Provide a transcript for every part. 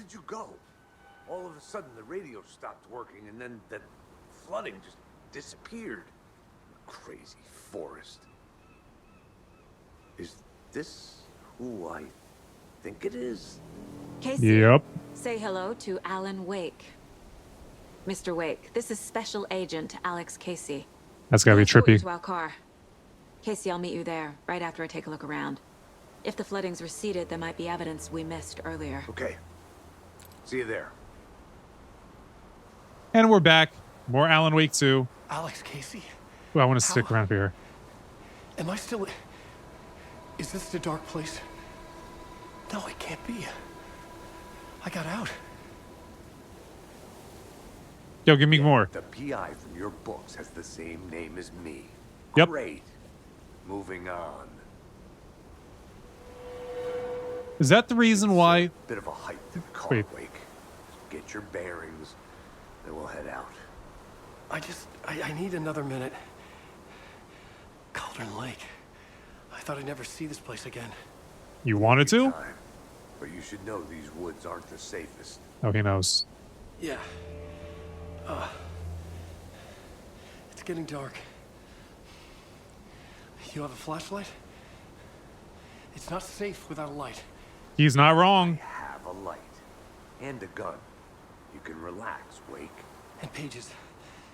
did you go? All of a sudden, the radio stopped working, and then the flooding just disappeared. Crazy forest. Is this who I think it is? Casey, Yep. say hello to Alan Wake. Mr. Wake, this is Special Agent Alex Casey. That's gotta be trippy. To our car. Casey, I'll meet you there, right after I take a look around. If the flooding's receded, there might be evidence we missed earlier. Okay. See you there. And we're back. More Alan Wake 2. Alex Casey? Well, I want to stick around here. Am I still... Is this the dark place? No, it can't be. I got out. Yo, give me more. The PI from your books has the same name as me. Yep. Great. Moving on. Is that the reason why? Bit of a hike to the car, Wait. Wake. Get your bearings, then we'll head out. I need another minute. Cauldron Lake. I thought I'd never see this place again. You wanted to? Time. But you should know these woods aren't the safest. Oh, he knows. Yeah. It's getting dark. You have a flashlight? It's not safe without a light. He's not wrong. I have a light. And a gun. You can relax, Wake. And pages.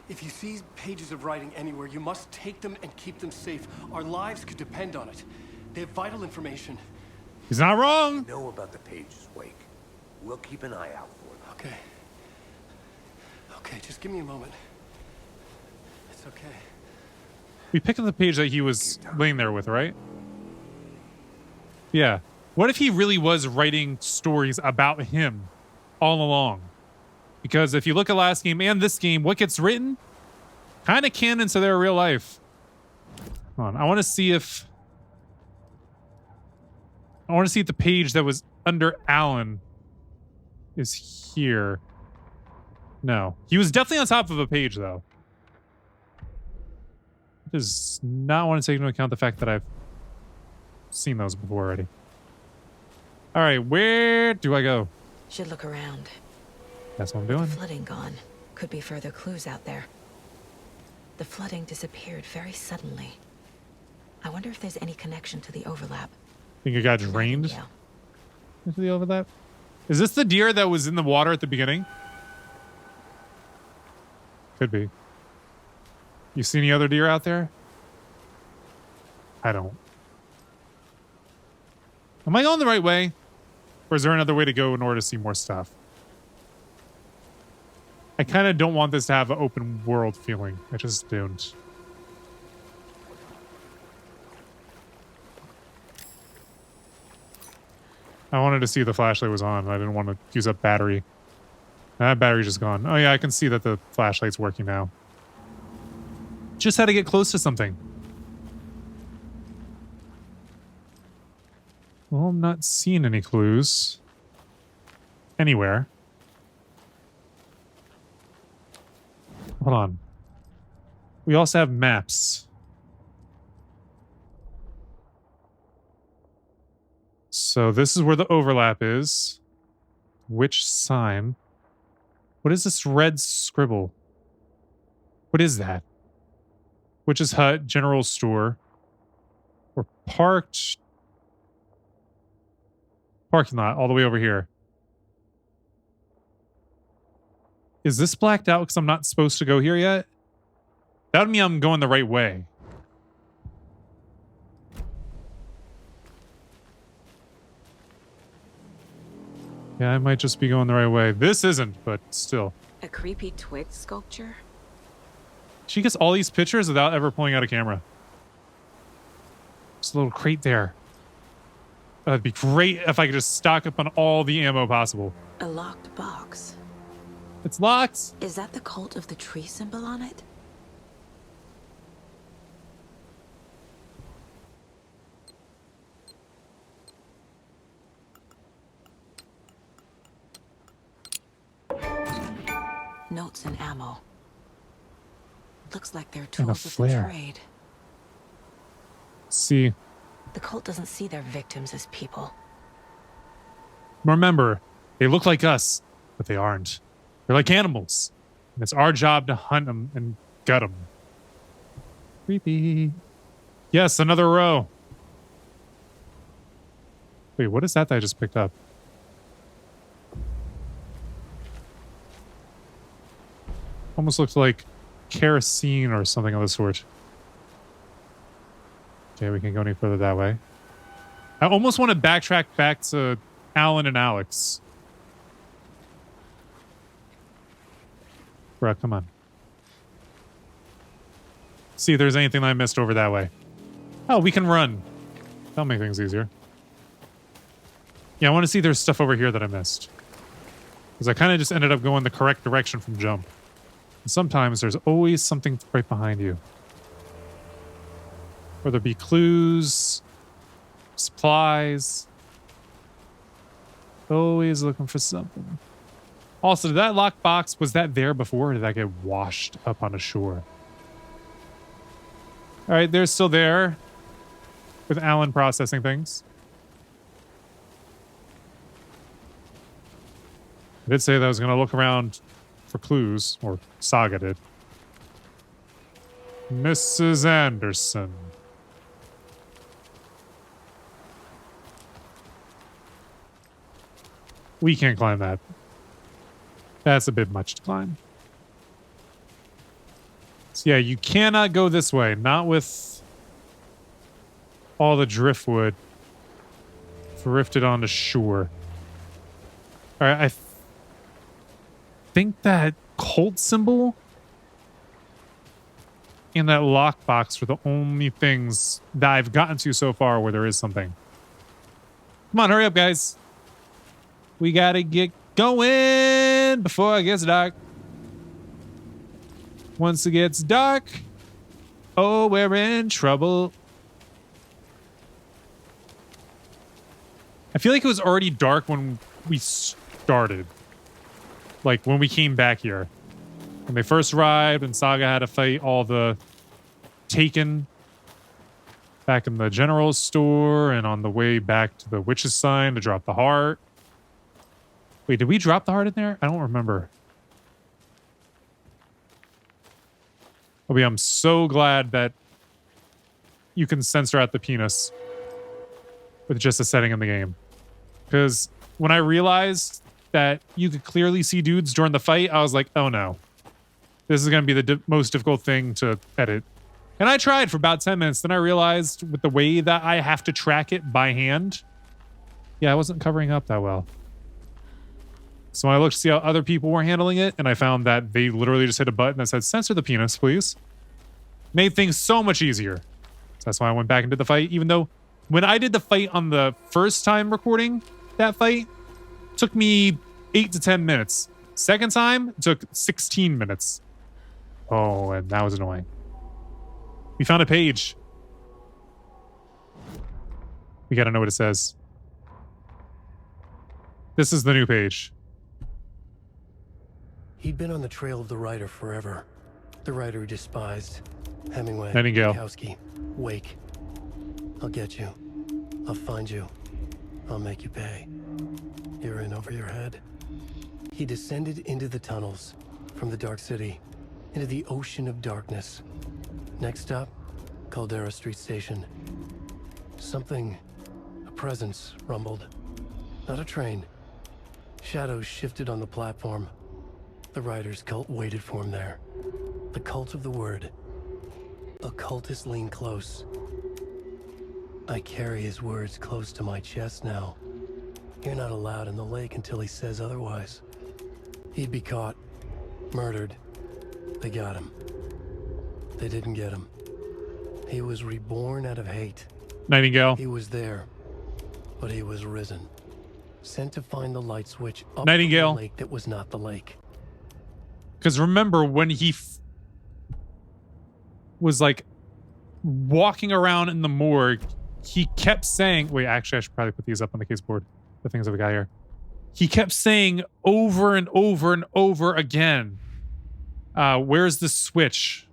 If you see pages of writing anywhere, you must take them and keep them safe. Our lives could depend on it. They have vital information. He's not wrong. Know about the pages, Wake. We'll keep an eye out for them. Okay. Okay, just give me a moment. It's okay. We picked up the page that he was laying there with, right? Yeah. What if he really was writing stories about him all along? Because if you look at last game and this game, what gets written kind of canon to their real life. Hold on, I want to see if the page that was under Alan is here. No, he was definitely on top of a page though. Does not want to take into account the fact that I've seen those before already. All right, where do I go? Should look around. That's what I'm doing. Flooding gone. Could be further clues out there. The flooding disappeared very suddenly. I wonder if there's any connection to the overlap. Think it got drained Yeah. into the overlap? Is this the deer that was in the water at the beginning? Could be. You see any other deer out there? I don't. Am I going the right way? Or is there another way to go in order to see more stuff? I kind of don't want this to have an open world feeling. I just don't. I wanted to see if the flashlight was on. I didn't want to use up battery. That battery's just gone. Oh yeah, I can see that the flashlight's working now. Just had to get close to something. Well, I'm not seeing any clues. Anywhere. Hold on. We also have maps. So this is where the overlap is. Which sign? What is this red scribble? What is that? Witch's Hut, General Store. We're parked. Parking lot, all the way over here. Is this blacked out because I'm not supposed to go here yet? That would mean I'm going the right way. Yeah, I might just be going the right way. This isn't, but still. A creepy twig sculpture? She gets all these pictures without ever pulling out a camera. Just a little crate there. That'd be great if I could just stock up on all the ammo possible. A locked box. It's locked. Is that the cult of the tree symbol on it? Notes and ammo. Looks like they're And a tools of the flare. trade. See, The cult doesn't see their victims as people. remember, They look like us, but they aren't. They're like animals. And it's our job to hunt them and gut them. Creepy. Yes, another row. Wait, what is that I just picked up? Almost looks like kerosene or something of the sort. Okay, we can't go any further that way. I almost want to backtrack back to Alan and Alex. Bruh, come on. See if there's anything I missed over that way. Oh, we can run. That'll make things easier. Yeah, I want to see if there's stuff over here that I missed. Because I kind of just ended up going the correct direction from jump. And sometimes there's always something right behind you. Whether it be clues, supplies. Always looking for something. Also, did that lockbox, was that there before, or did that get washed up on the shore? All right, they're still there with Alan processing things. I did say that I was going to look around for clues, or Saga did. Mrs. Anderson. We can't climb that. That's a bit much to climb. So yeah, you cannot go this way. Not with all the driftwood drifted onto shore. All right, I think that cult symbol and that lockbox are the only things that I've gotten to so far where there is something. Come on, hurry up, guys. We gotta get going before it gets dark. Once it gets dark, oh, we're in trouble. I feel like it was already dark when we started. Like, when we came back here. When they first arrived and Saga had to fight all the Taken back in the general store and on the way back to the witch's sign to drop the heart. Wait, did we drop the heart in there? I don't remember. Oh, yeah, I'm so glad that you can censor out the penis with just a setting in the game. Because when I realized that you could clearly see dudes during the fight, I was like, oh no. This is going to be the most difficult thing to edit. And I tried for about 10 minutes. Then I realized with the way that I have to track it by hand, yeah, I wasn't covering up that well. So when I looked to see how other people were handling it, and I found that they literally just hit a button that said, censor the penis, please. Made things so much easier. So that's why I went back and did the fight, even though when I did the fight on the first time recording that fight, it took me 8 to 10 minutes. Second time, it took 16 minutes. Oh, and that was annoying. We found a page. We gotta know what it says. This is the new page. He'd been on the trail of the writer forever. The writer he despised. Hemingway. Nightingale. Bukowski. Wake. I'll get you. I'll find you. I'll make you pay. You're in over your head. He descended into the tunnels, from the Dark City, into the ocean of darkness. Next stop, Caldera Street Station. Something, a presence, rumbled. Not a train. Shadows shifted on the platform. The writer's cult waited for him there. The cult of the word. Occultists lean close. I carry his words close to my chest now. You're not allowed in the lake until he says otherwise. He'd be caught, murdered. They got him. They didn't get him. He was reborn out of hate. Nightingale. He was there, but he was risen. Sent to find the light switch up Nightingale. from the lake that was not the lake. Because remember when he was like walking around in the morgue, he kept saying, wait, actually I should probably put these up on the case board. The things that we got here. He kept saying over and over and over again, where's the switch?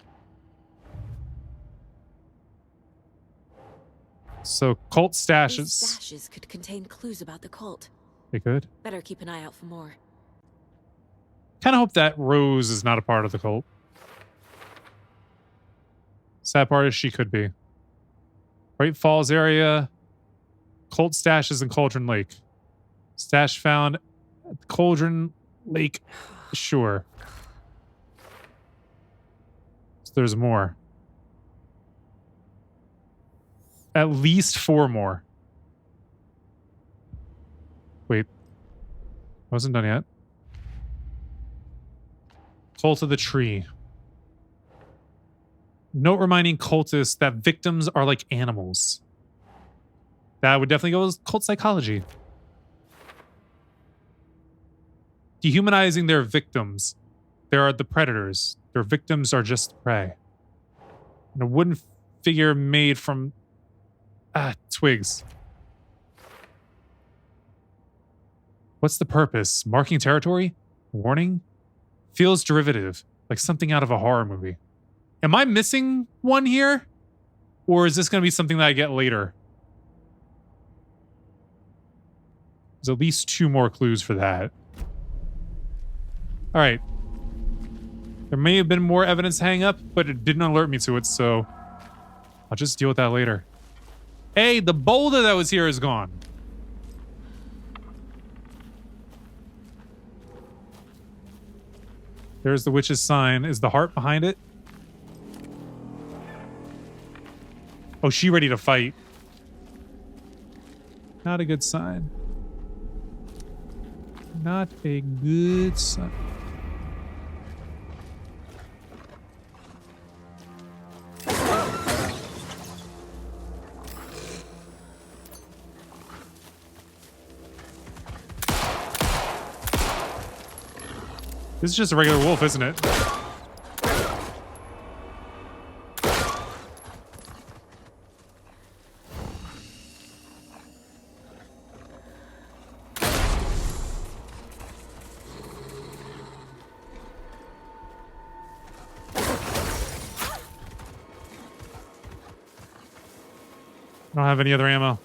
So cult stashes. These stashes could contain clues about the cult. They could. Better keep an eye out for more. Kind of hope that Rose is not a part of the cult. Sad part is she could be. Great Falls area. Cult stashes in Cauldron Lake. Stash found at the Cauldron Lake. Sure. So there's more. At least 4 more. Wait. Wasn't done yet. Cult of the Tree. Note reminding cultists that victims are like animals. That would definitely go with cult psychology. Dehumanizing their victims. They are the predators. Their victims are just prey. And a wooden figure made from twigs. What's the purpose? Marking territory? Warning? Feels derivative, like something out of a horror movie. Am I missing one here? Or is this going to be something that I get later? There's at least 2 more clues for that. All right. There may have been more evidence hang up, but it didn't alert me to it, so I'll just deal with that later. Hey, the boulder that was here is gone. There's the witch's sign. Is the heart behind it? Oh, she ready to fight. Not a good sign. Not a good sign. This is just a regular wolf, isn't it? I don't have any other ammo.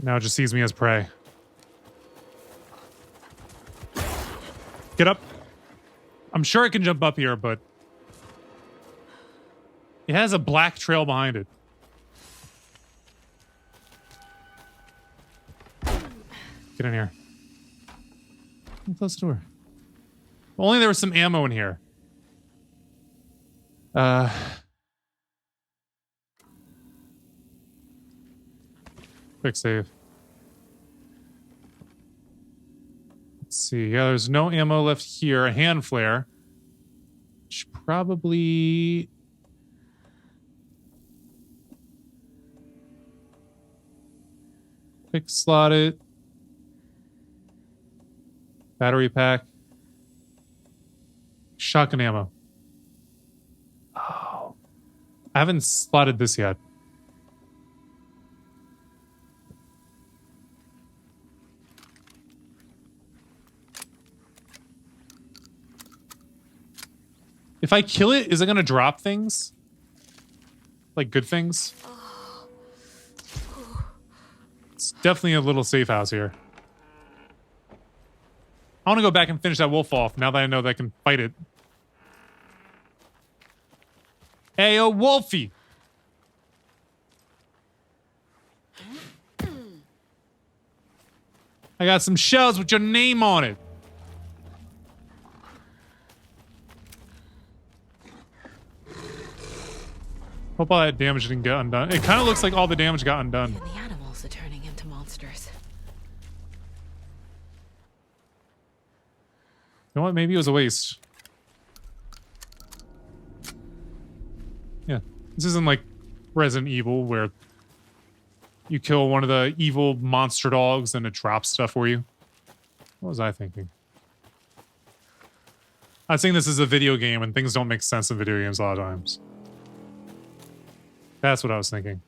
Now it just sees me as prey. Get up. I'm sure I can jump up here, but it has a black trail behind it. Get in here. Close the door. If only there was some ammo in here. Quick save. Let's see. Yeah, there's no ammo left here. A hand flare. Should probably... quick slot it. Battery pack. Shotgun ammo. Oh. I haven't slotted this yet. If I kill it, is it going to drop things? Like good things? It's definitely a little safe house here. I want to go back and finish that wolf off now that I know that I can fight it. Hey, yo, Wolfie! I got some shells with your name on it. Hope all that damage didn't get undone. It kind of looks like all the damage got undone. And the animals are turning into monsters. You know what? Maybe it was a waste. Yeah. This isn't like Resident Evil where you kill one of the evil monster dogs and it drops stuff for you. What was I thinking? I was saying this is a video game and things don't make sense in video games a lot of times. That's what I was thinking.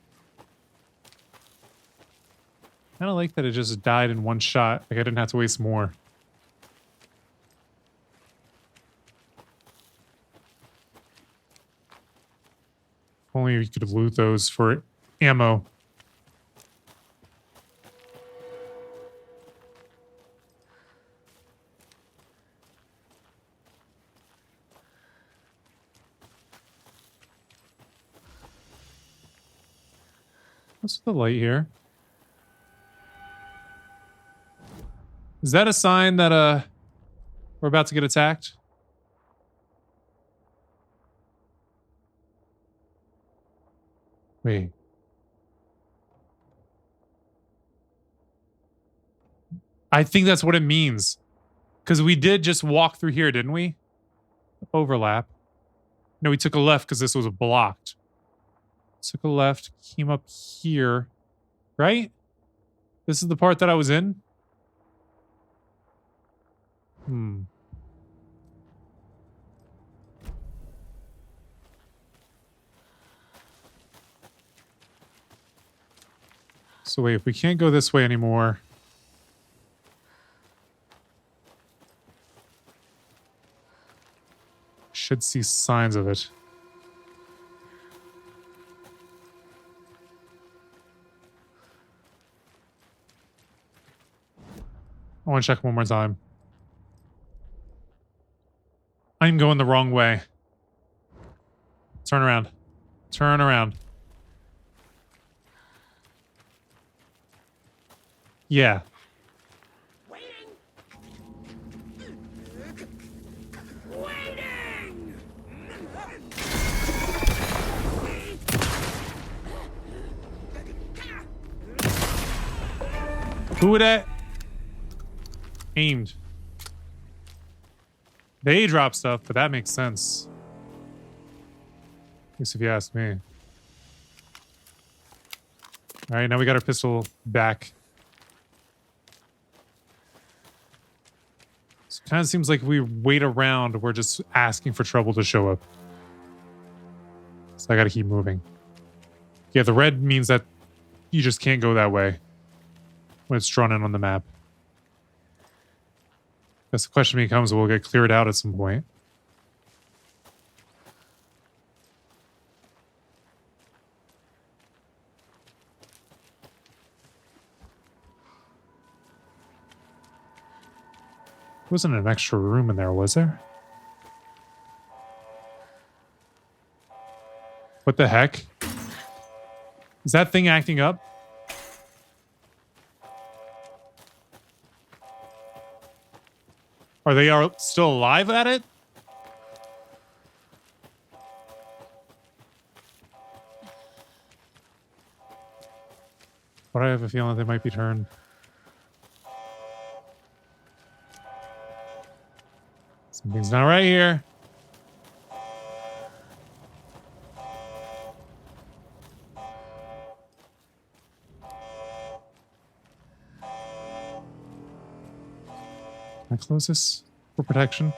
I kind of like that it just died in one shot. Like I didn't have to waste more. If only we could loot those for ammo. What's the light here? Is that a sign that we're about to get attacked? Wait. I think that's what it means. Because we did just walk through here, didn't we? Overlap. No, we took a left because this was blocked. Took a left, came up here. Right? This is the part that I was in? So wait, if we can't go this way anymore... should see signs of it. I want to check one more time. I'm going the wrong way. Turn around. Turn around. Yeah. Who would that aimed? They drop stuff, but that makes sense. At least if you ask me. Alright, now we got our pistol back. So it kind of seems like we wait around, we're just asking for trouble to show up. So I gotta keep moving. Yeah, the red means that you just can't go that way when it's drawn in on the map. Guess the question becomes, will it get cleared out at some point? There wasn't an extra room in there, was there? What the heck? Is that thing acting up? Are they still alive at it? But I have a feeling they might be turned. Something's not right here. Can I close this for protection?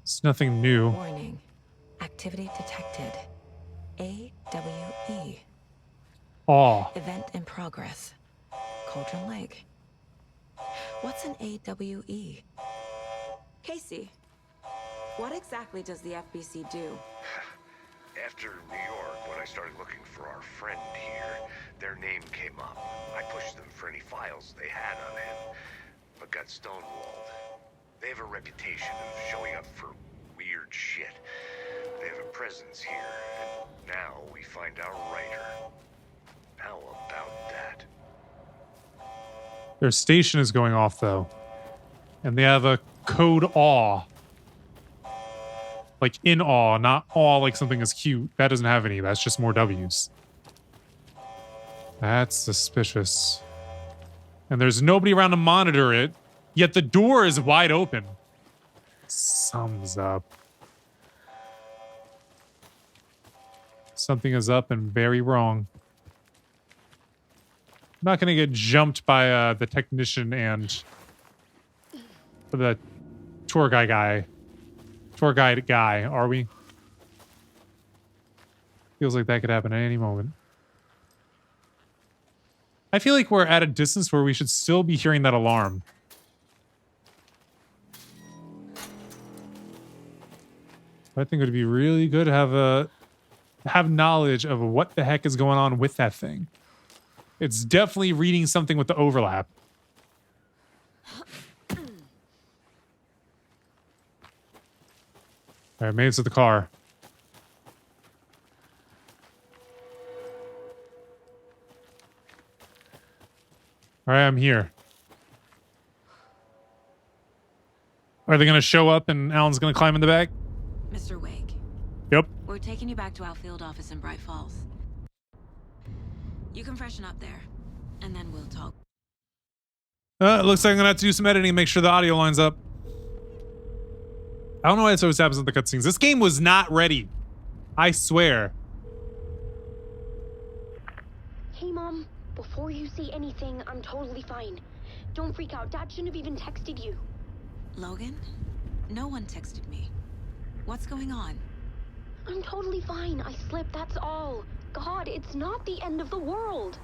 It's nothing new. Warning. Activity detected. AWE. Aw. Event in progress. Cauldron Lake. What's an AWE? Casey, what exactly does the FBC do? After New York, when I started looking for our friend here, their name came up. I pushed them for any files they had on him, but got stonewalled. They have a reputation of showing up for weird shit. They have a presence here, and now we find our writer. How about that? Their station is going off, though. And they have a code awe. Like in awe, not awe like something is cute. That doesn't have any. That's just more W's. That's suspicious. And there's nobody around to monitor it, yet the door is wide open. Sums up. Something is up and very wrong. I'm not going to get jumped by the technician and the tour guide guy, are we? Feels like that could happen at any moment. I feel like we're at a distance where we should still be hearing that alarm. I think it would be really good to have knowledge of what the heck is going on with that thing. It's definitely reading something with the overlap. All right, made it to the car. All right, I'm here. Are they going to show up and Alan's going to climb in the back? Mr. Wake, Yep. we're taking you back to our field office in Bright Falls. You can freshen up there, and then we'll talk. It looks like I'm going to have to do some editing and make sure the audio lines up. I don't know why this always happens with the cutscenes. This game was not ready. I swear. Hey, Mom. Before you say anything, I'm totally fine. Don't freak out. Dad shouldn't have even texted you. Logan? No one texted me. What's going on? I'm totally fine. I slipped, that's all. God, it's not the end of the world.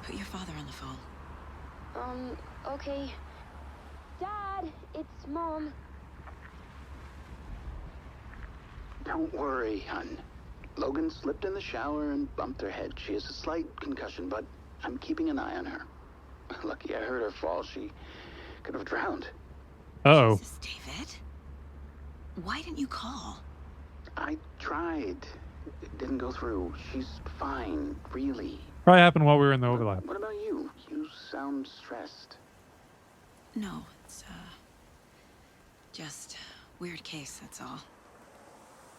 Put your father on the phone. Okay. Dad, it's Mom. Don't worry, hon. Logan slipped in the shower and bumped her head. She has a slight concussion, but I'm keeping an eye on her. Lucky I heard her fall. She could have drowned. Uh-oh. Jesus, David? Why didn't you call? I tried. It didn't go through. She's fine, really. Probably happened while we were in the overlap. What about you? You sound stressed. No, it's, just weird case, that's all.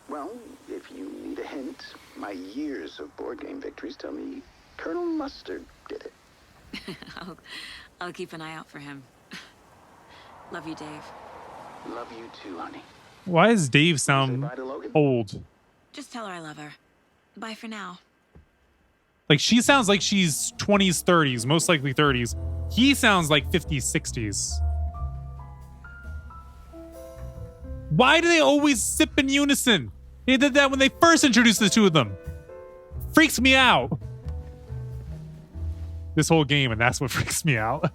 Well, if you need a hint, my years of board game victories tell me Colonel Mustard did it. I'll keep an eye out for him. Love you, Dave. Love you too, honey. Why does Dave Say sound bye to Logan. old? Just tell her I love her. Bye for now. Like, she sounds like she's 20s, 30s, most likely 30s. He sounds like 50s, 60s. Why do they always sip in unison? They did that when they first introduced the two of them. Freaks me out. This whole game, and that's what freaks me out.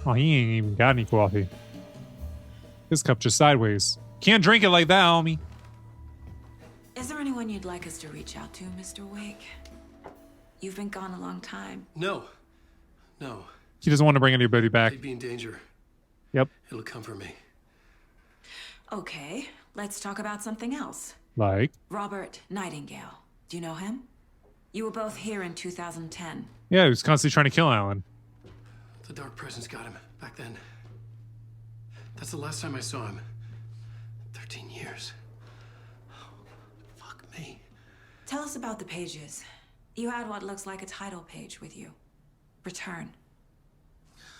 Oh, he ain't even got any coffee. This cup just sideways. Can't drink it like that, homie. Is there anyone you'd like us to reach out to, Mr. Wake? You've been gone a long time. No. He doesn't want to bring anybody back. They'd be in danger. Yep. It'll come for me. Okay, let's talk about something else. Like? Robert Nightingale. Do you know him? You were both here in 2010. Yeah, he was constantly trying to kill Alan. The Dark Presence got him back then. That's the last time I saw him. 13 years. Oh, fuck me. Tell us about the pages. You had what looks like a title page with you. Return.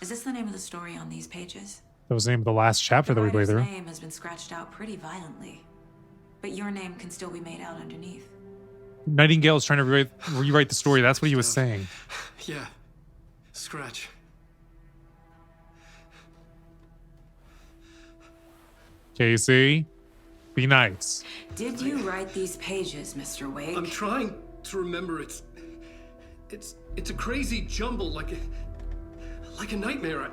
Is this the name of the story on these pages? That was the name of the last chapter that we played The through. writer's name has been scratched out pretty violently, but your name can still be made out underneath. Nightingale is trying to rewrite the story. That's what he was saying. Yeah. Scratch. Casey, be nice. Did you write these pages, Mr. Wake? I'm trying to remember. It's a crazy jumble, like a nightmare.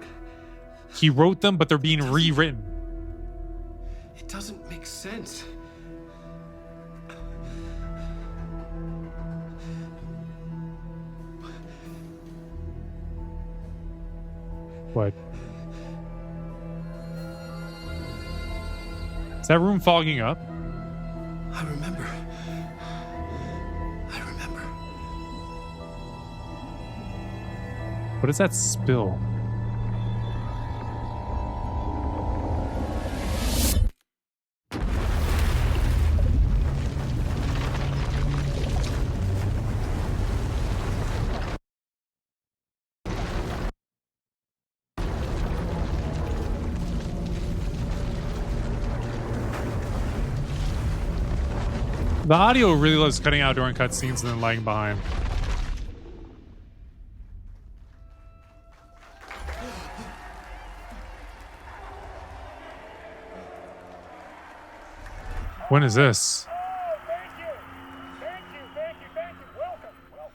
He wrote them, but they're being rewritten. It doesn't make sense. What? Is that room fogging up? I remember. What is that spill? The audio really loves cutting out during cutscenes and then lagging behind. When is this? Oh, thank you. Welcome. Well,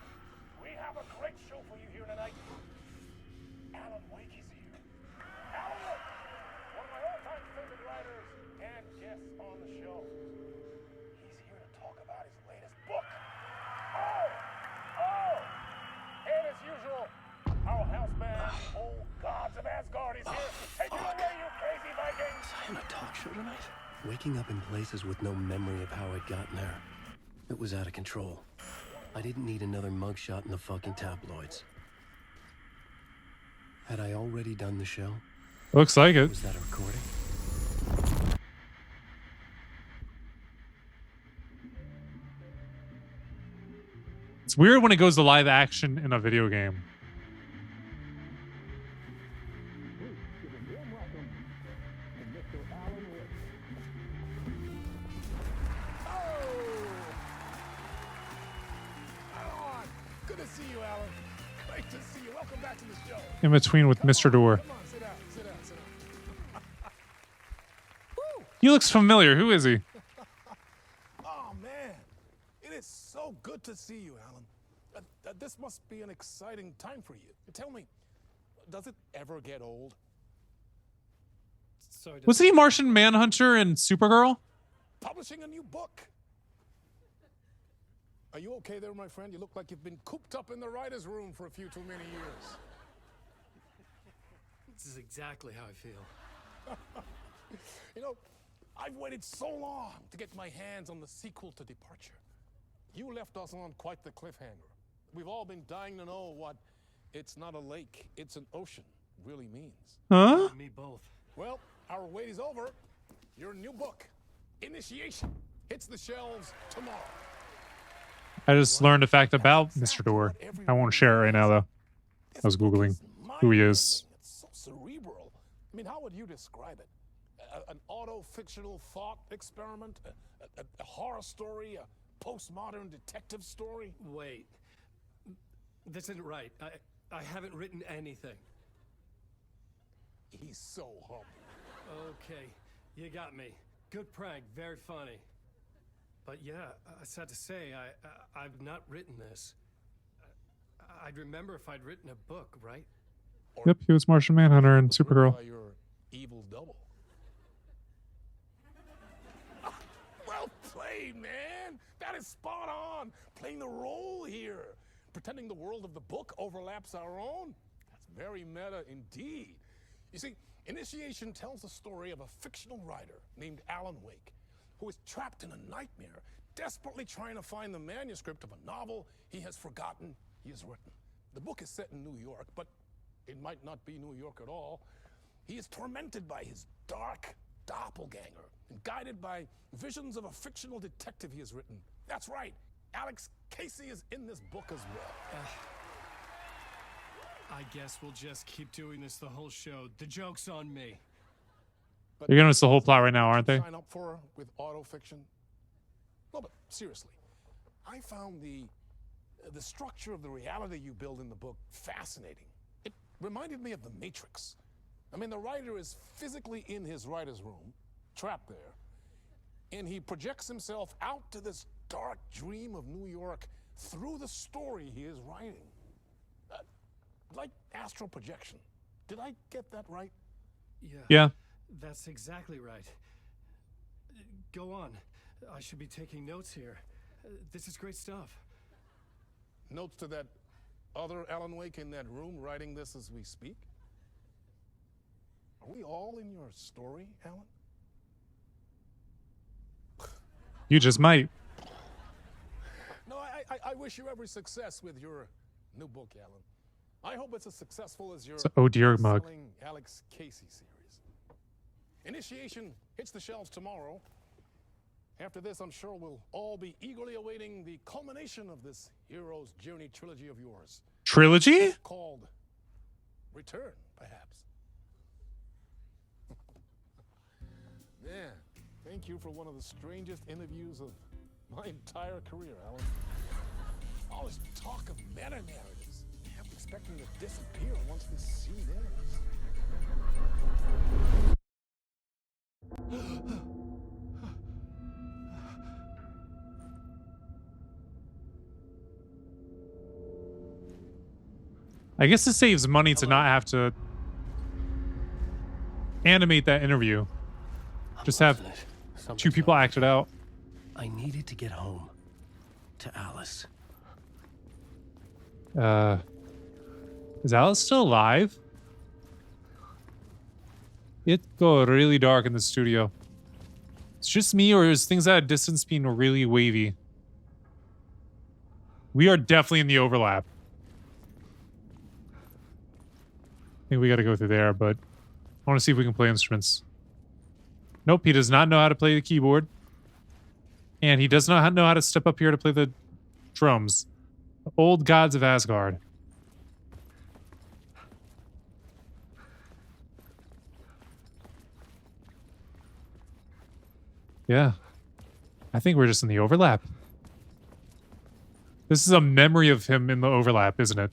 we have a great show for you here tonight. Alan Wake is here. Alan Wake, one of my all-time favorite show tonight? Waking up in places with no memory of how I'd gotten there. It was out of control. I didn't need another mugshot in the fucking tabloids. Had I already done the show? Looks like it. Was that a recording? It's weird when it goes to live action in a video game. Good to see you, Alan. Great to see you. Welcome back to the show. In between with Mr. Door. Come on, sit down, sit down, sit down. He looks familiar. Who is he? Oh, man. It is so good to see you, Alan. This must be an exciting time for you. Tell me, does it ever get old? Sorry to... Wasn't he Martian Manhunter and Supergirl? Publishing a new book. Are you okay there, my friend? You look like you've been cooped up in the writer's room for a few too many years. This is exactly how I feel. You know, I've waited so long to get my hands on the sequel to Departure. You left us on quite the cliffhanger. We've all been dying to know what "it's not a lake, it's an ocean" really means. Huh? Me both. Well, our wait is over. Your new book, Initiation, hits the shelves tomorrow. I just learned a fact about Mr. Door. I won't share it right now, though. I was Googling who he is. It's so cerebral. I mean, how would you describe it? An auto-fictional thought experiment? A horror story? A postmodern detective story? Wait. This isn't right. I haven't written anything. He's so humble. Okay, you got me. Good prank, very funny. But yeah, I sad to say, I've not written this. I'd remember if I'd written a book, right? Yep, he was Martian Manhunter and Was written Supergirl. by your evil double. Well played, man. That is spot on. Playing the role here. Pretending the world of the book overlaps our own. That's very meta indeed. You see, Initiation tells the story of a fictional writer named Alan Wake, who is trapped in a nightmare, desperately trying to find the manuscript of a novel he has forgotten he has written. The book is set in New York, but it might not be New York at all. He is tormented by his dark doppelganger and guided by visions of a fictional detective he has written. That's right, Alex Casey is in this book as well. I guess we'll just keep doing this the whole show. The joke's on me. But They're giving us the whole plot right now, aren't they? Sign up for with autofiction? No, but seriously, I found the structure of the reality you build in the book fascinating. It reminded me of The Matrix. I mean, the writer is physically in his writer's room, trapped there, and he projects himself out to this dark dream of New York through the story he is writing. Like astral projection. Did I get that right? Yeah. That's exactly right. Go on. I should be taking notes here. This is great stuff. Notes to that other Alan Wake in that room writing this as we speak? Are we all in your story, Alan? You just might. No, I wish you every success with your new book, Alan. I hope it's as successful as your It's an oh dear mug. best-selling Alex Casey series. Initiation hits the shelves tomorrow. After this, I'm sure we'll all be eagerly awaiting the culmination of this hero's journey trilogy of yours. Trilogy? Called Return, perhaps. Man, thank you for one of the strangest interviews of my entire career, Alan. All this talk of meta-narratives. I'm expecting to disappear once this scene ends. I guess it saves money to not have to animate that interview. Just have two people act it out. I needed to get home to Alice. Is Alice still alive? It got really dark in the studio. It's just me, or is things at a distance being really wavy? We are definitely in the overlap. I think we got to go through there, but I want to see if we can play instruments. Nope, he does not know how to play the keyboard. And he does not know how to step up here to play the drums. The old gods of Asgard. Yeah. I think we're just in the overlap. This is a memory of him in the overlap, isn't it?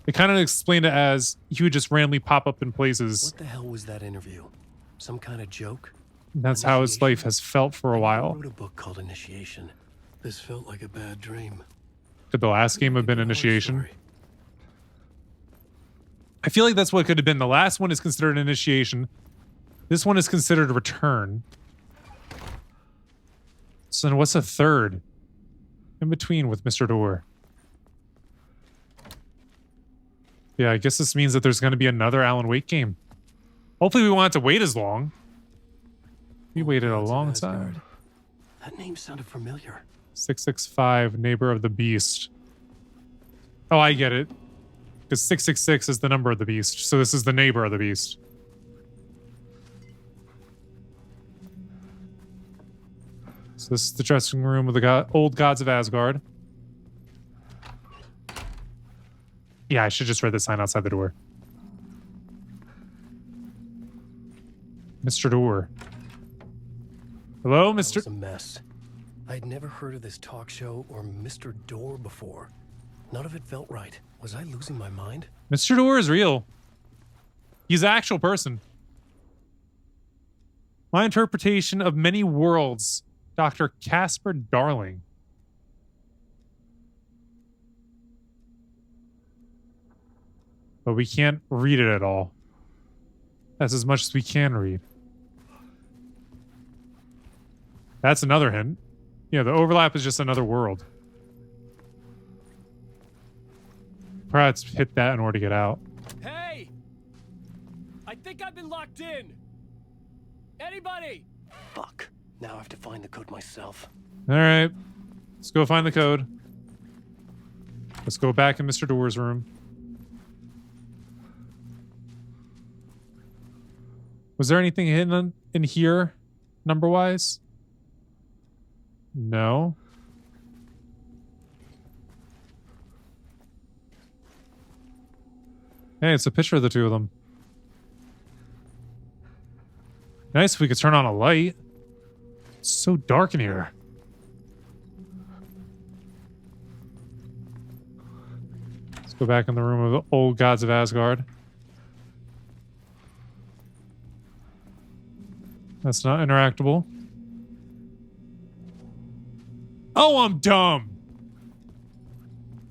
They kind of explained it as he would just randomly pop up in places. What the hell was that interview? Some kind of joke? That's how his life has felt for a I while. wrote a book called Initiation. This felt like a bad dream. Could the last game have been Horror Initiation? story. I feel like that's what it could have been. The last one is considered Initiation. This one is considered Return. So then what's a third? In between with Mr. Door. Yeah, I guess this means that there's going to be another Alan Wake game. Hopefully we won't have to wait as long. We waited a Gods of long Asgard. time. That name sounded familiar. 665, Neighbor of the Beast. Oh, I get it. Because 666 is the number of the beast. So this is the neighbor of the beast. So this is the dressing room of the old gods of Asgard. Yeah, I should just read the sign outside the door. Mr. Door. Hello, That Mr. was a mess. I'd never heard of this talk show or Mr. Door before. None of it felt right. Was I losing my mind? Mr. Door is real. He's an actual person. My interpretation of many worlds, Dr. Casper Darling. But we can't read it at all. That's as much as we can read. That's another hint. Yeah, the overlap is just another world. Perhaps hit that in order to get out. Hey! I think I've been locked in. Anybody? Fuck. Now I have to find the code myself. All right. Let's go find the code. Let's go back in Mr. Door's room. Was there anything hidden in here, number-wise? No. Hey, it's a picture of the two of them. Nice if we could turn on a light. It's so dark in here. Let's go back in the room of the old gods of Asgard. That's not interactable. Oh, I'm dumb.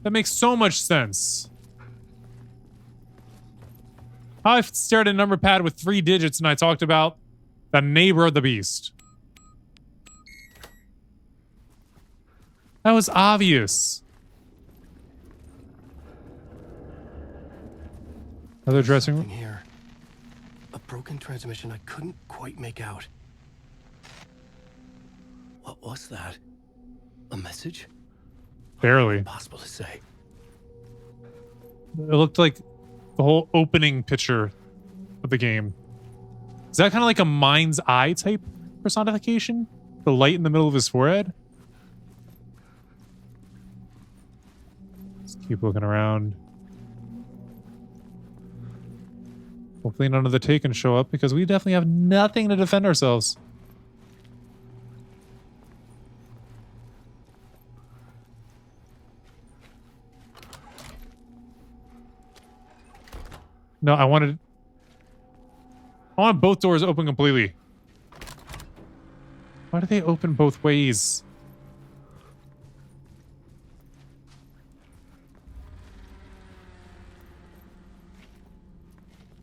That makes so much sense. I stared at a number pad with 3 digits and I talked about the neighbor of the beast. That was obvious. Another dressing room. Something here. A broken transmission I couldn't quite make out. What was that? A message? Barely. Impossible to say. It looked like the whole opening picture of the game. Is that kind of like a mind's eye type personification? The light in the middle of his forehead? Let's keep looking around. Hopefully none of the Taken show up because we definitely have nothing to defend ourselves. No, I want both doors open completely. Why do they open both ways?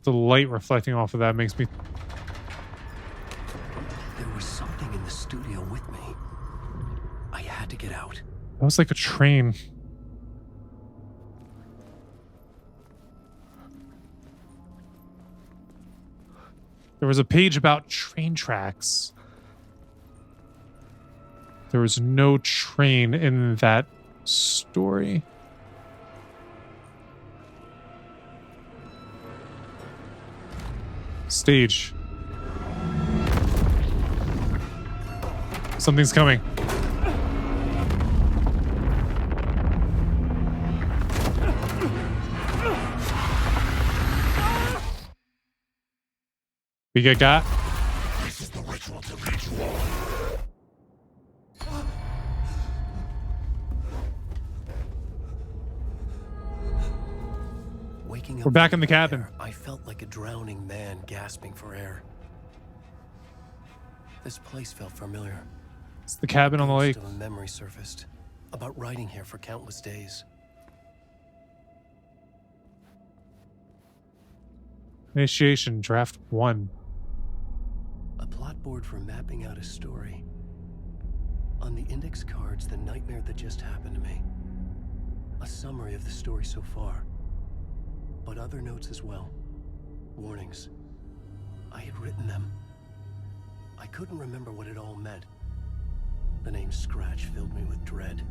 The light reflecting off of that makes me... There was something in the studio with me. I had to get out. That was like a train. There was a page about train tracks. There was no train in that story. Stage. Something's coming. We get got. This is the ritual to lead you all. Waking up We're back from in the cabin. there, I felt like a drowning man gasping for air. This place felt familiar. It's the cabin on the lake. Ghost of a memory surfaced about riding here for countless days. Initiation draft 1. A plot board for mapping out a story. On the index cards, the nightmare that just happened to me. A summary of the story so far. But other notes as well. Warnings. I had written them. I couldn't remember what it all meant. The name Scratch filled me with dread.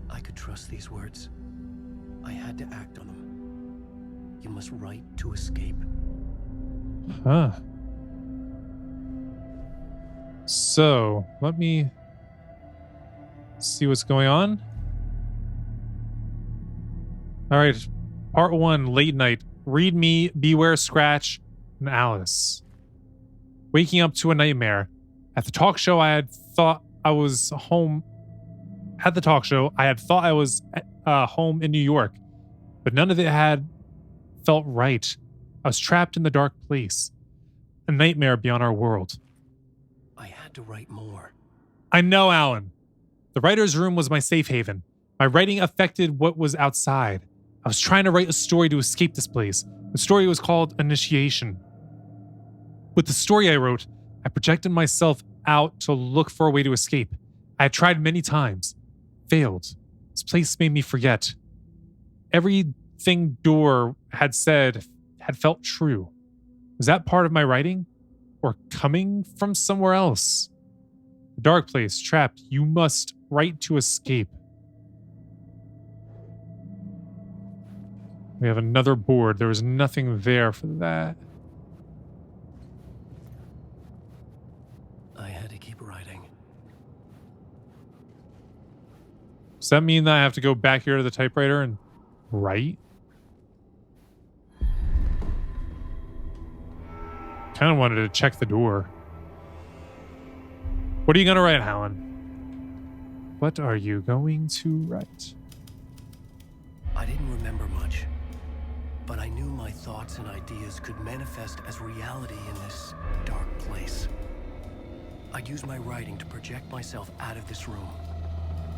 I could trust these words. I had to act on them. You must write to escape. Huh. So, let me see what's going on. All right. Part 1, late night. Read me, beware Scratch, and Alice. Waking up to a nightmare. At the talk show, I had thought I was home. At the talk show, I had thought I was home in New York, but none of it had felt right. I was trapped in the dark place. A nightmare beyond our world. I had to write more. I know, Alan. The writer's room was my safe haven. My writing affected what was outside. I was trying to write a story to escape this place. The story was called Initiation. With the story I wrote, I projected myself out to look for a way to escape. I had tried many times. Failed. This place made me forget. Everything Door had said had felt true. Was that part of my writing? Or coming from somewhere else? The dark place, trapped. You must write to escape. We have another board. There was nothing there for that. I had to keep writing. Does that mean that I have to go back here to the typewriter and write? Kind of wanted to check the door. What are you going to write, Helen? What are you going to write? I didn't remember much, but I knew my thoughts and ideas could manifest as reality in this dark place. I'd use my writing to project myself out of this room,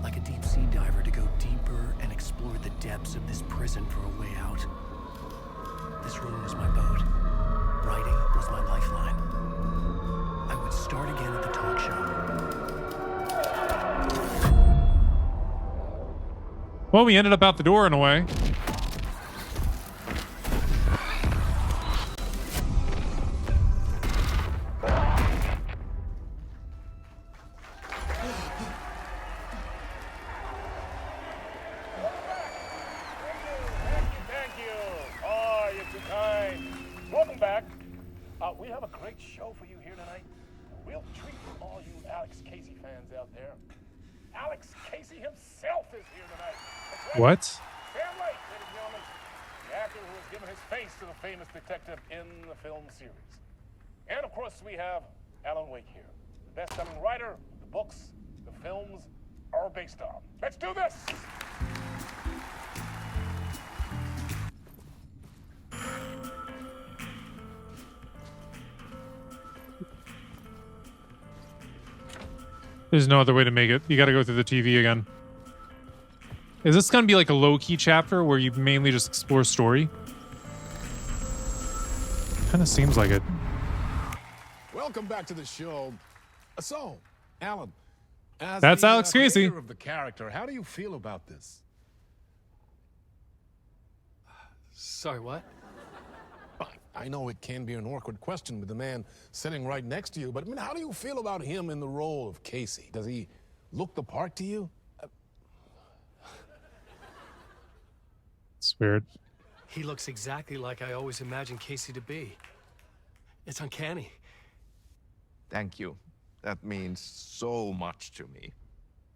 like a deep sea diver to go deeper and explore the depths of this prison for a way out. This room was my boat. Writing was my lifeline. I would start again at the talk show. Well, we ended up out the door in a way. Thank you. Oh, you're too kind. Welcome back. We have a great show for you here tonight. A real treat for all you Alex Casey fans out there. Alex Casey himself is here tonight. That's right. What? Sam Lake, ladies and gentlemen, the actor who has given his face to the famous detective in the film series. And of course, we have Alan Wake here, the best-selling writer the books the films are based on. Let's do this! There's no other way to make it. You got to go through the TV again. Is this going to be like a low-key chapter where you mainly just explore story? Kind of seems like it. Welcome back to the show. So, Alan, as That's the, Alex Casey. creator of the character, how do you feel about this? Sorry, what? I know it can be an awkward question with the man sitting right next to you, but I mean, how do you feel about him in the role of Casey? Does he look the part to you? It's weird. He looks exactly like I always imagined Casey to be. It's uncanny. Thank you. That means so much to me.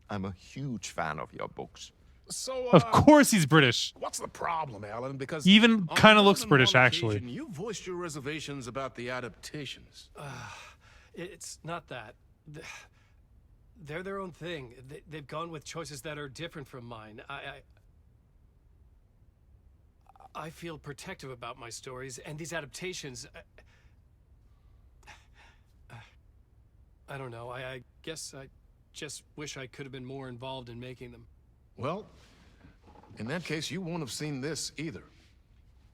I'm a huge fan of your books. So, Of course he's British. what's the problem, Alan? Because He even on kind of more looks than British, one actually. occasion, you voiced your reservations about the adaptations. It's not that. They're their own thing. They've gone with choices that are different from mine. I feel protective about my stories, and these adaptations... I don't know. I guess I just wish I could have been more involved in making them. Well, in that case, you won't have seen this either.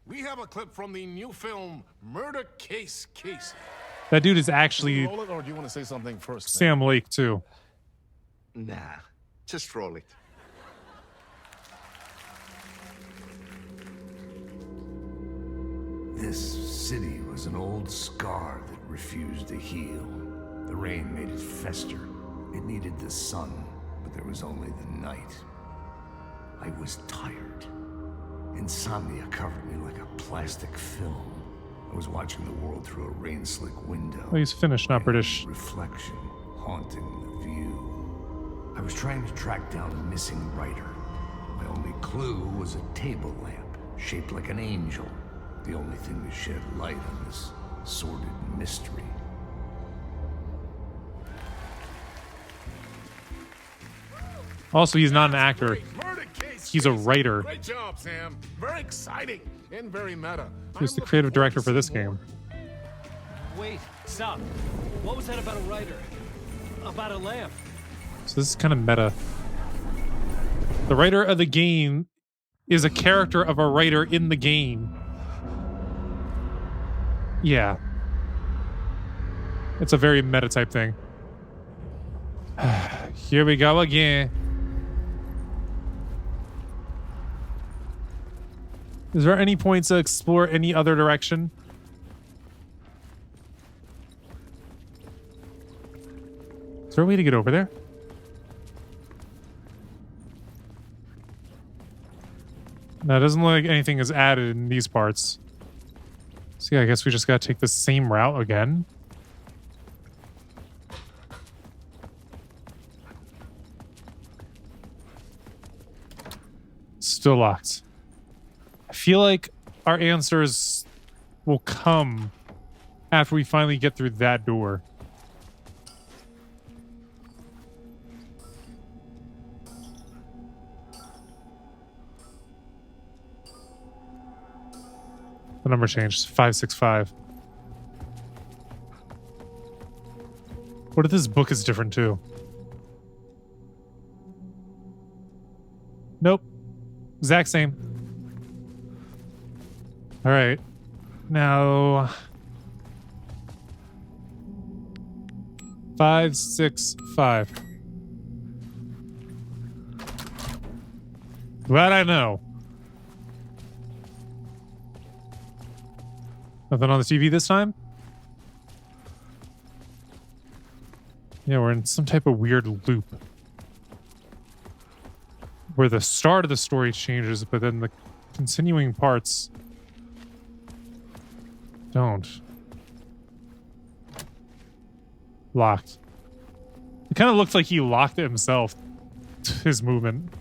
We have a clip from the new film, Murder Case Casey. That dude is actually Roll it, or do you want to say something first? Sam Lake, too. Nah, just roll it. This city was an old scar that refused to heal. The rain made it fester. It needed the sun, but there was only the night. I was tired. Insomnia covered me like a plastic film. I was watching the world through a rain-slick window. Oh, he's Finnish, not British. Reflection haunting the view. I was trying to track down a missing writer. My only clue was a table lamp shaped like an angel. The only thing to shed light on this sordid mystery. Also, he's not an actor. Murder Case He's a Casey. writer. Great job, Sam. Very exciting and very meta. He's I'm the looking creative forward director to for this seeing more. game. Wait, stop. What was that about a writer? About a lamp? So this is kind of meta. The writer of the game is a character of a writer in the game. Yeah. It's a very meta type thing. Here we go again. Is there any point to explore any other direction? Is there a way to get over there? No, it doesn't look like anything is added in these parts. So yeah, I guess we just gotta take the same route again. Still locked. I feel like our answers will come after we finally get through that door. The number changed. 565. What if this book is different too? Nope. Exact same. All right. Now 565. Glad I know. Nothing on the TV this time? Yeah, we're in some type of weird loop. Where the start of the story changes, but then the continuing parts don't. Locked. It kind of looks like he locked it himself. His movement.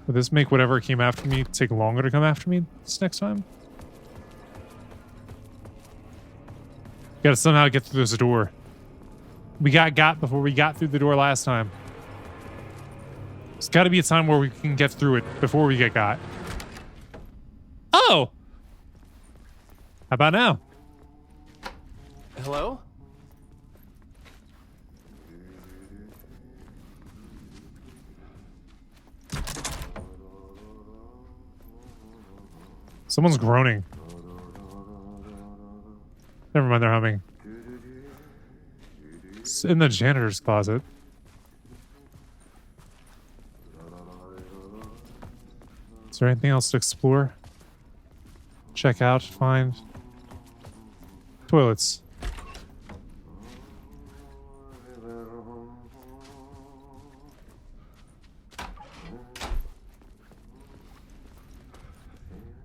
Would this make whatever came after me take longer to come after me this next time? Gotta somehow get through this door. We got before we got through the door last time. There's gotta be a time where we can get through it before we get got. Oh! How about now? Hello? Someone's groaning. Never mind, they're humming. It's in the janitor's closet. Is there anything else to explore? Check out, find. Toilets.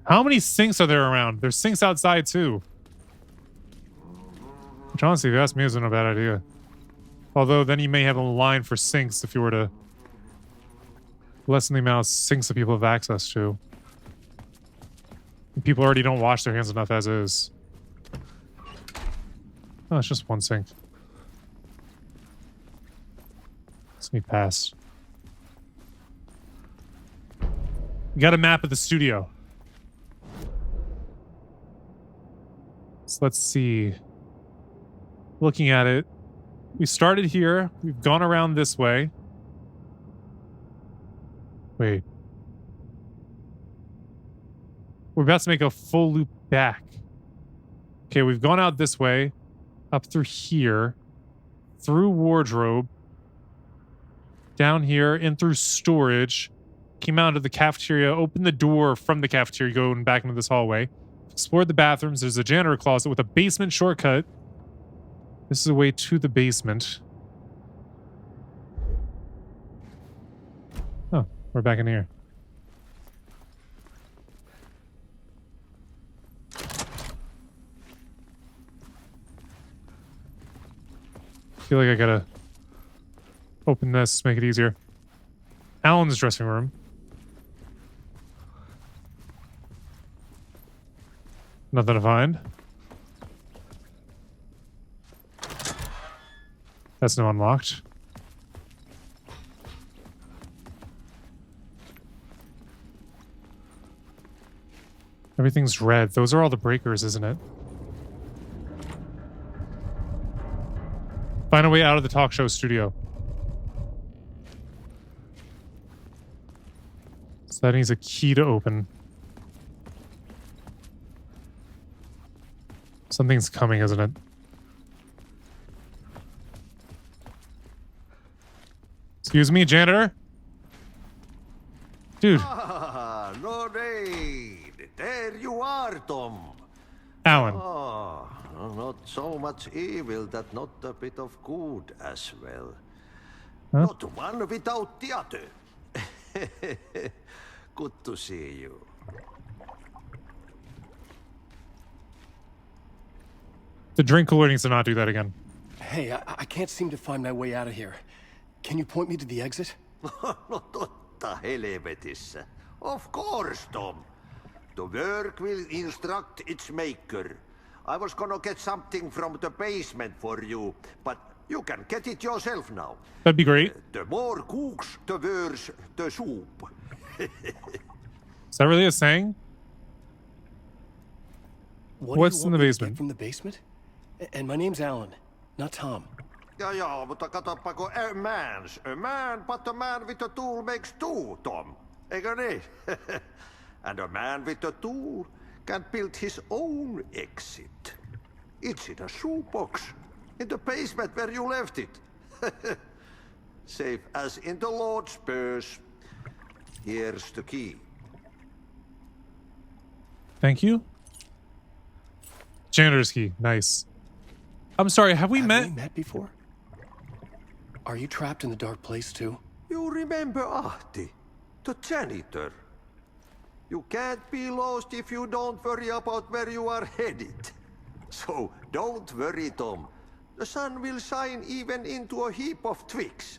How many sinks are there around? There's sinks outside too. Which honestly, if you ask me, isn't a bad idea. Although then you may have a line for sinks if you were to lessen the amount of sinks that people have access to. People already don't wash their hands enough as is. Oh, it's just one sink. Let's me past. We got a map of the studio. So let's see. Looking at it, we started here. We've gone around this way. Wait. We're about to make a full loop back. Okay, we've gone out this way, up through here, through wardrobe, down here, in through storage, came out of the cafeteria, opened the door from the cafeteria, going back into this hallway, explored the bathrooms. There's a janitor closet with a basement shortcut. This is a way to the basement. Oh, we're back in here. I feel like I gotta open this, make it easier. Alan's dressing room. Nothing to find. That's no unlocked. Everything's red. Those are all the breakers, isn't it? Find a way out of the talk show studio. So that needs a key to open. Something's coming, isn't it? Excuse me, janitor? Dude. Ah, no raid. There you are, Tom. Alan. Ah, not so much evil that not a bit of good as well. Huh? Not one without the other. Good to see you. The drink cooler needs to not do that again. Hey, I can't seem to find my way out of here. Can you point me to the exit? No totta helvetissä. Of course, Tom. The work will instruct its maker. I was gonna get something from the basement for you, but you can get it yourself now. That'd be great. The more cooks, the worse the soup. Is that really a saying? What's in the basement? From the basement? And my name's Alan, not Tom. Ja, mutta katsoppa, a man, but a man with a tool makes two, Tom. Eikö niin? And a man with a tool can build his own exit. It's in a shoebox, in the basement where you left it. Safe as in the Lord's purse. Here's the key. Thank you. Janitor's key. Nice. I'm sorry, have we met? Have we met before? Are you trapped in the dark place too? You remember Ahti, the janitor. You can't be lost if you don't worry about where you are headed. So don't worry, Tom. The sun will shine even into a heap of twigs.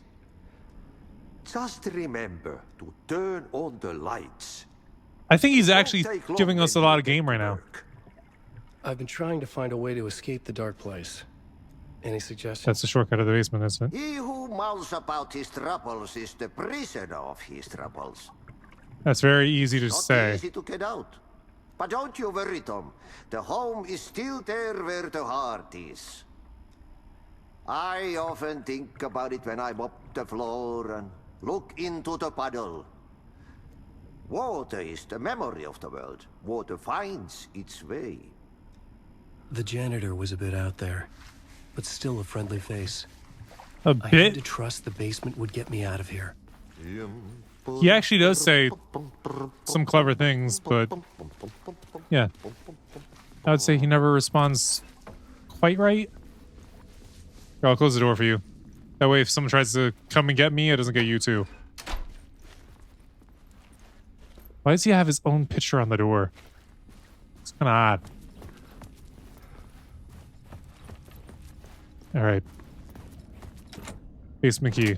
Just remember to turn on the lights. I think he's actually giving us a lot of game right now. I've been trying to find a way to escape the dark place. Any suggestions? That's the shortcut of the basement, isn't it? He who mouths about his troubles is the prisoner of his troubles. That's very easy to say. Not easy to get out. But don't you worry, Tom. The home is still there where the heart is. I often think about it when I mop the floor and look into the puddle. Water is the memory of the world. Water finds its way. The janitor was a bit out there, but still a friendly face. A I had bit? to trust the basement would get me out of here. He actually does say some clever things, but yeah. I would say he never responds quite right. Here, I'll close the door for you. That way if someone tries to come and get me, it doesn't get you too. Why does he have his own picture on the door? It's kind of odd. Alright. Basement key.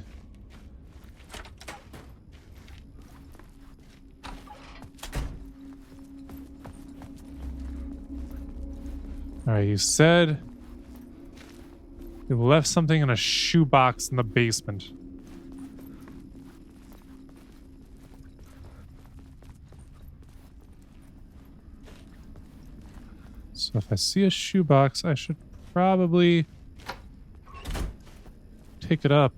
Alright, you said you left something in a shoebox in the basement. So if I see a shoebox, I should probably take it up,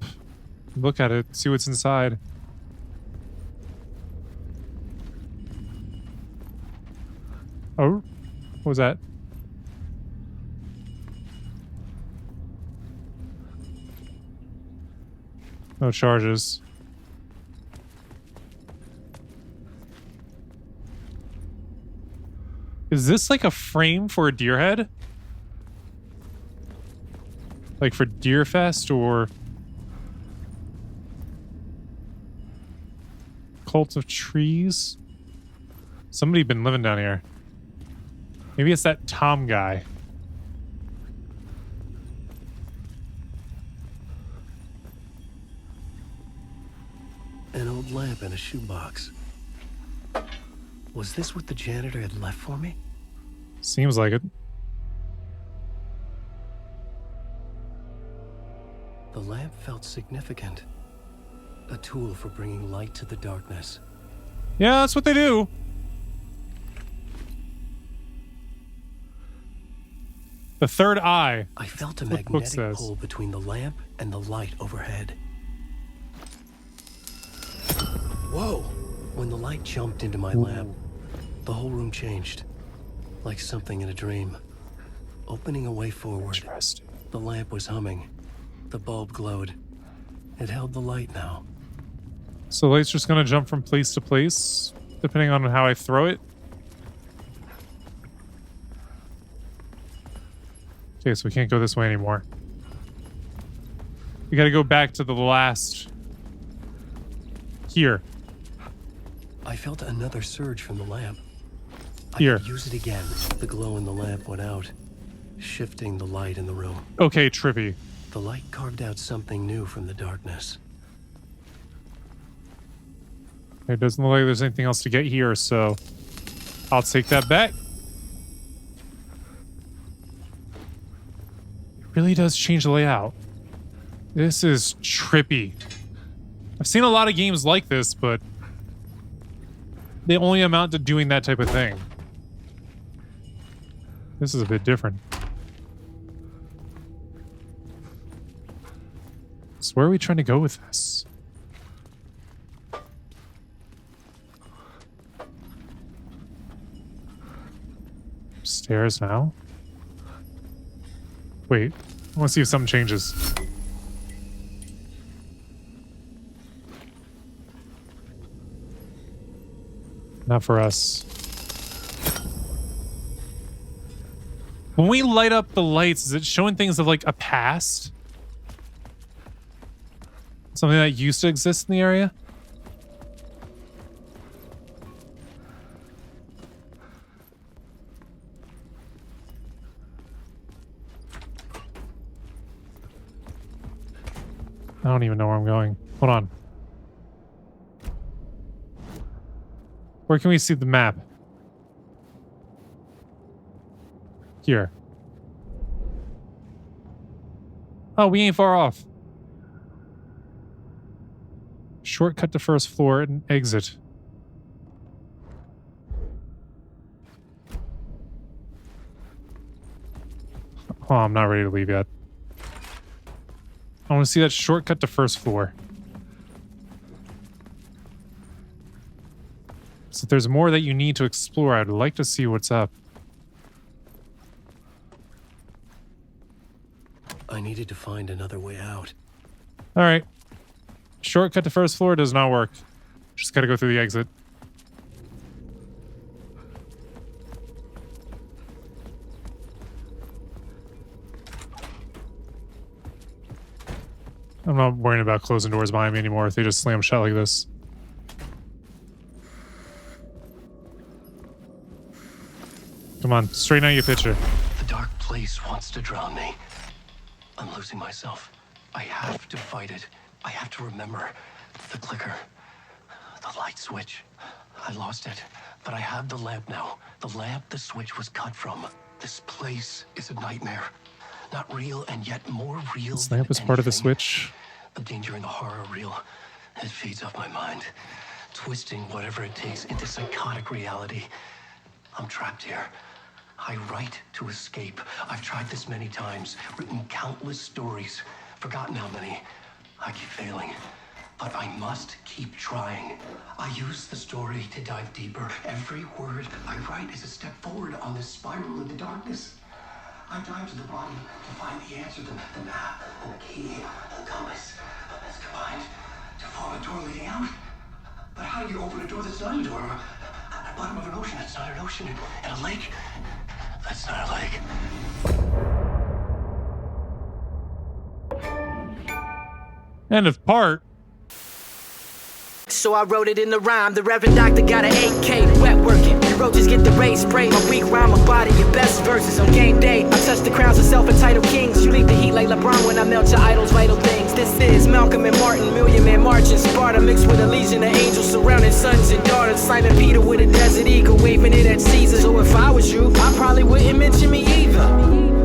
look at it, see what's inside. Oh, what was that? No charges. Is this like a frame for a deer head? Like for Deer Fest or Cult of Trees? Somebody been living down here. Maybe it's that Tom guy. An old lamp in a shoebox. Was this what the janitor had left for me? Seems like it. The lamp felt significant. A tool for bringing light to the darkness. Yeah, that's what they do. The third eye. I felt a That's what the book magnetic says. pull between the lamp and the light overhead. Whoa! When the light jumped into my lamp, the whole room changed. Like something in a dream. Opening a way forward. Interesting. The lamp was humming. The bulb glowed. It held the light now. So light's just gonna jump from place to place, depending on how I throw it. Okay, so we can't go this way anymore. We gotta go back to the last... Here. I felt another surge from the lamp. I Here. could use it again. The glow in the lamp went out, shifting the light in the room. Okay, Trippy. The light carved out something new from the darkness. It doesn't look like there's anything else to get here, so I'll take that back. It really does change the layout. This is trippy. I've seen a lot of games like this, but they only amount to doing that type of thing. This is a bit different. So where are we trying to go with this? Stairs now? Wait, I want to see if something changes. Not for us. When we light up the lights, is it showing things of like a past? Something that used to exist in the area? I don't even know where I'm going. Hold on. Where can we see the map? Here. Oh, we ain't far off. Shortcut to first floor and exit. Oh, I'm not ready to leave yet. I want to see that shortcut to first floor. So if there's more that you need to explore, I'd like to see what's up. I needed to find another way out. All right. Shortcut to first floor does not work. Just gotta go through the exit. I'm not worrying about closing doors behind me anymore if they just slam shut like this. Come on, straighten out your picture. The dark place wants to drown me. I'm losing myself. I have to fight it. I have to remember the clicker, the light switch. I lost it, but I have the lamp now. The lamp the switch was cut from. This place is a nightmare. Not real, and yet more real. This lamp is part of the switch. The danger and the horror are real. It feeds off my mind, twisting whatever it takes into psychotic reality. I'm trapped here. I write to escape. I've tried this many times, written countless stories, forgotten how many. I keep failing, but I must keep trying. I use the story to dive deeper. Every word I write is a step forward on this spiral in the darkness. I dive to the bottom to find the answer, the map, and the key, the compass. That's combined to form a door leading out. But how do you open a door that's not a door? At the bottom of an ocean that's not an ocean, and a lake that's not a lake. End of part. So I wrote it in the rhyme. The Reverend Doctor got an AK, wet working. The roaches get the rays sprayed. My weak rhyme, my body, your best verses on game day. I touch the crowns of self-entitled kings. You leave the heat like LeBron when I melt your idols' vital things. This is Malcolm and Martin, Million Man Marching Sparta, mixed with a legion of angels surrounding sons and daughters. Simon Peter with a desert eagle, waving it at Caesar. So if I was you, I probably wouldn't mention me either.